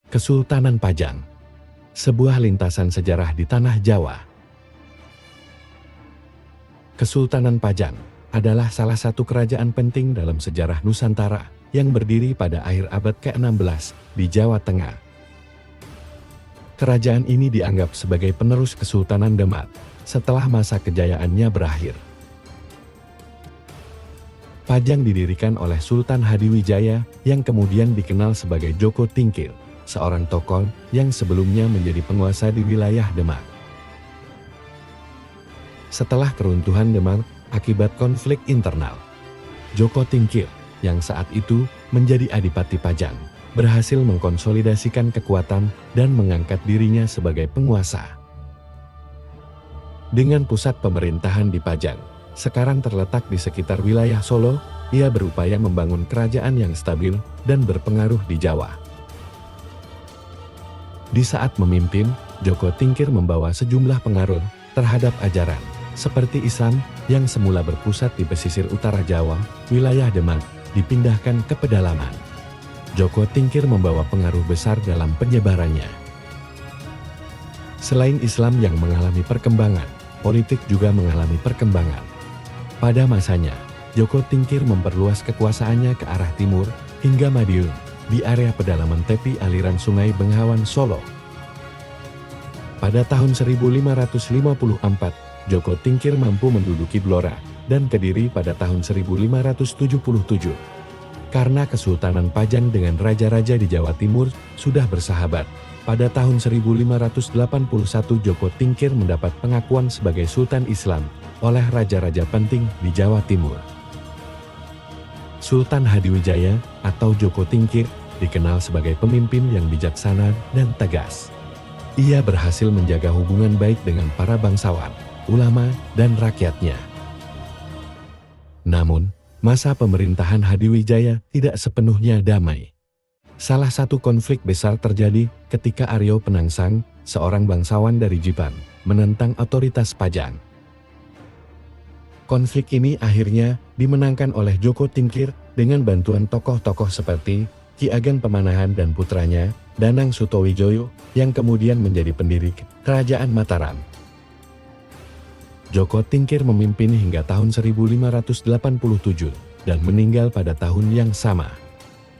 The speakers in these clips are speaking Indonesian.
Kesultanan Pajang, sebuah lintasan sejarah di tanah Jawa. Kesultanan Pajang adalah salah satu kerajaan penting dalam sejarah Nusantara yang berdiri pada akhir abad ke-16 di Jawa Tengah. Kerajaan ini dianggap sebagai penerus Kesultanan Demak setelah masa kejayaannya berakhir. Pajang didirikan oleh Sultan Hadiwijaya yang kemudian dikenal sebagai Joko Tingkir, seorang tokoh yang sebelumnya menjadi penguasa di wilayah Demak. Setelah keruntuhan Demak akibat konflik internal, Joko Tingkir yang saat itu menjadi Adipati Pajang berhasil mengkonsolidasikan kekuatan dan mengangkat dirinya sebagai penguasa. Dengan pusat pemerintahan di Pajang, sekarang terletak di sekitar wilayah Solo, ia berupaya membangun kerajaan yang stabil dan berpengaruh di Jawa. Di saat memimpin, Joko Tingkir membawa sejumlah pengaruh terhadap ajaran, seperti Islam yang semula berpusat di pesisir utara Jawa, wilayah Demak, dipindahkan ke pedalaman. Joko Tingkir membawa pengaruh besar dalam penyebarannya. Selain Islam yang mengalami perkembangan, politik juga mengalami perkembangan. Pada masanya, Joko Tingkir memperluas kekuasaannya ke arah timur hingga Madiun, di area pedalaman tepi aliran Sungai Bengawan Solo. Pada tahun 1554, Joko Tingkir mampu menduduki Blora dan Kediri pada tahun 1577. Karena Kesultanan Pajang dengan raja-raja di Jawa Timur sudah bersahabat, pada tahun 1581 Joko Tingkir mendapat pengakuan sebagai Sultan Islam oleh raja-raja penting di Jawa Timur. Sultan Hadiwijaya atau Joko Tingkir dikenal sebagai pemimpin yang bijaksana dan tegas. Ia berhasil menjaga hubungan baik dengan para bangsawan, ulama, dan rakyatnya. Namun, masa pemerintahan Hadiwijaya tidak sepenuhnya damai. Salah satu konflik besar terjadi ketika Aryo Penangsang, seorang bangsawan dari Jipan, menentang otoritas Pajang. Konflik ini akhirnya dimenangkan oleh Joko Tingkir dengan bantuan tokoh-tokoh seperti Ki Ageng Pemanahan dan putranya, Danang Sutawijoyo, yang kemudian menjadi pendiri Kerajaan Mataram. Joko Tingkir memimpin hingga tahun 1587 dan meninggal pada tahun yang sama.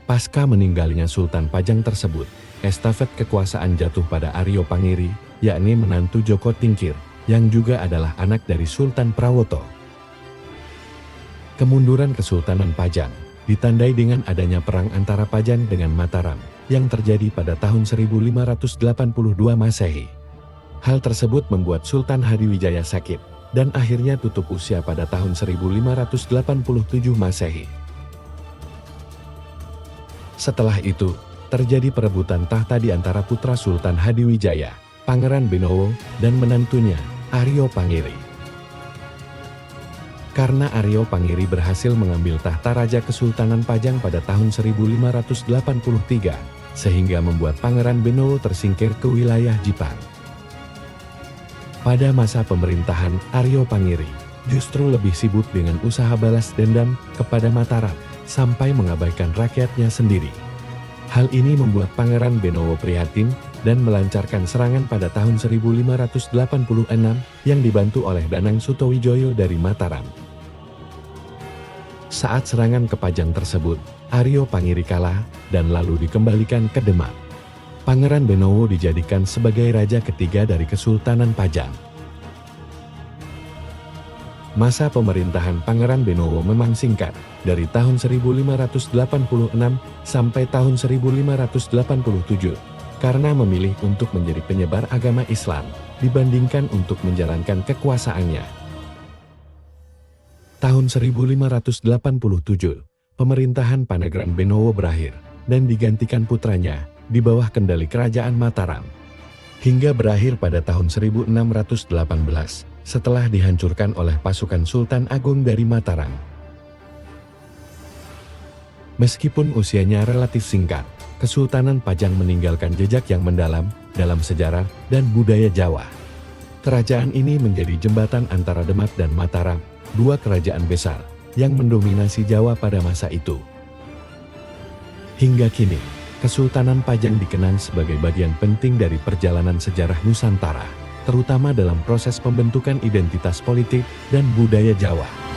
Pasca meninggalnya Sultan Pajang tersebut, estafet kekuasaan jatuh pada Aryo Pangiri, yakni menantu Joko Tingkir, yang juga adalah anak dari Sultan Prawoto. Kemunduran Kesultanan Pajang ditandai dengan adanya perang antara Pajang dengan Mataram yang terjadi pada tahun 1582 Masehi. Hal tersebut membuat Sultan Hadiwijaya sakit dan akhirnya tutup usia pada tahun 1587 Masehi. Setelah itu, terjadi perebutan tahta di antara putra Sultan Hadiwijaya, Pangeran Benowo, dan menantunya, Aryo Pangiri. Karena Aryo Pangiri berhasil mengambil tahta Raja Kesultanan Pajang pada tahun 1583, sehingga membuat Pangeran Benowo tersingkir ke wilayah Jipang. Pada masa pemerintahan Aryo Pangiri, justru lebih sibuk dengan usaha balas dendam kepada Mataram, sampai mengabaikan rakyatnya sendiri. Hal ini membuat Pangeran Benowo prihatin dan melancarkan serangan pada tahun 1586 yang dibantu oleh Danang Sutawijoyo dari Mataram. Saat serangan ke Pajang tersebut, Aryo Pangiri kalah dan lalu dikembalikan ke Demak. Pangeran Benowo dijadikan sebagai raja ketiga dari Kesultanan Pajang. Masa pemerintahan Pangeran Benowo memang singkat, dari tahun 1586 sampai tahun 1587, karena memilih untuk menjadi penyebar agama Islam, dibandingkan untuk menjalankan kekuasaannya. Tahun 1587, pemerintahan Pangeran Benowo berakhir, dan digantikan putranya, di bawah kendali Kerajaan Mataram. Hingga berakhir pada tahun 1618, setelah dihancurkan oleh pasukan Sultan Agung dari Mataram. Meskipun usianya relatif singkat, Kesultanan Pajang meninggalkan jejak yang mendalam dalam sejarah dan budaya Jawa. Kerajaan ini menjadi jembatan antara Demak dan Mataram, dua kerajaan besar yang mendominasi Jawa pada masa itu. Hingga kini, Kesultanan Pajang dikenang sebagai bagian penting dari perjalanan sejarah Nusantara, terutama dalam proses pembentukan identitas politik dan budaya Jawa.